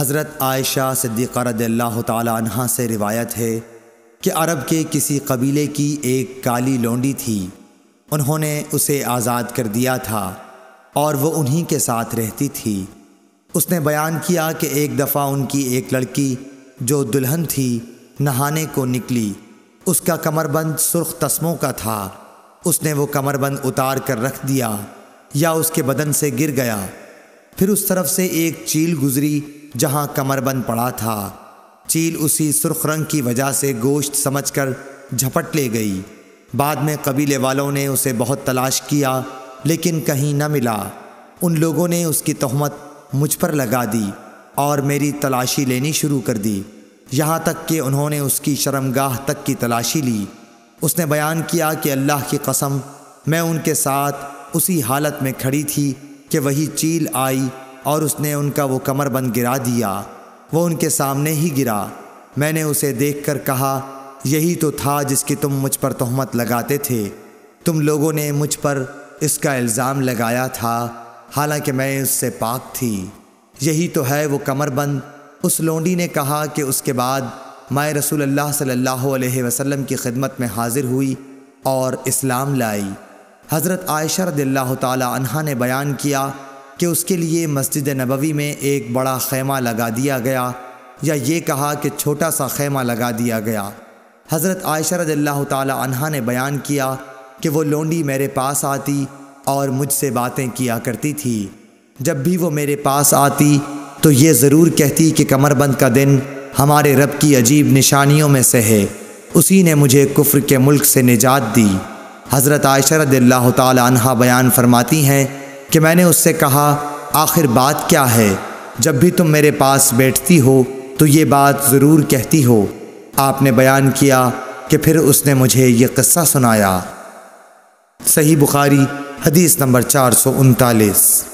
حضرت عائشہ صدیقہ رضی اللہ تعالی عنہا سے روایت ہے کہ عرب کے کسی قبیلے کی ایک کالی لونڈی تھی۔ انہوں نے اسے آزاد کر دیا تھا اور وہ انہی کے ساتھ رہتی تھی۔ اس نے بیان کیا کہ ایک دفعہ ان کی ایک لڑکی جو دلہن تھی نہانے کو نکلی۔ اس کا کمربند سرخ تسموں کا تھا۔ اس نے وہ کمربند اتار کر رکھ دیا یا اس کے بدن سے گر گیا۔ پھر اس طرف سے ایک چیل گزری جہاں کمربند پڑا تھا۔ چیل اسی سرخ رنگ کی وجہ سے گوشت سمجھ کر جھپٹ لے گئی۔ بعد میں قبیلے والوں نے اسے بہت تلاش کیا لیکن کہیں نہ ملا۔ ان لوگوں نے اس کی تہمت مجھ پر لگا دی اور میری تلاشی لینی شروع کر دی، یہاں تک کہ انہوں نے اس کی شرمگاہ تک کی تلاشی لی۔ اس نے بیان کیا کہ اللہ کی قسم میں ان کے ساتھ اسی حالت میں کھڑی تھی کہ وہی چیل آئی اور اس نے ان کا وہ کمربند گرا دیا۔ وہ ان کے سامنے ہی گرا۔ میں نے اسے دیکھ کر کہا، یہی تو تھا جس کی تم مجھ پر تہمت لگاتے تھے۔ تم لوگوں نے مجھ پر اس کا الزام لگایا تھا حالانکہ میں اس سے پاک تھی۔ یہی تو ہے وہ کمربند۔ اس لونڈی نے کہا کہ اس کے بعد میں رسول اللہ صلی اللہ علیہ وسلم کی خدمت میں حاضر ہوئی اور اسلام لائی۔ حضرت عائشہ رضی اللہ تعالی عنہا نے بیان کیا کہ اس کے لیے مسجد نبوی میں ایک بڑا خیمہ لگا دیا گیا، یا یہ کہا کہ چھوٹا سا خیمہ لگا دیا گیا۔ حضرت عائشہ رضی اللہ تعالی عنہا نے بیان کیا کہ وہ لونڈی میرے پاس آتی اور مجھ سے باتیں کیا کرتی تھی۔ جب بھی وہ میرے پاس آتی تو یہ ضرور کہتی کہ کمربند کا دن ہمارے رب کی عجیب نشانیوں میں سے ہے، اسی نے مجھے کفر کے ملک سے نجات دی۔ حضرت عائشہ رضی اللہ تعالی عنہا بیان فرماتی ہیں کہ میں نے اس سے کہا، آخر بات کیا ہے؟ جب بھی تم میرے پاس بیٹھتی ہو تو یہ بات ضرور کہتی ہو۔ آپ نے بیان کیا کہ پھر اس نے مجھے یہ قصہ سنایا۔ صحیح بخاری حدیث نمبر 439۔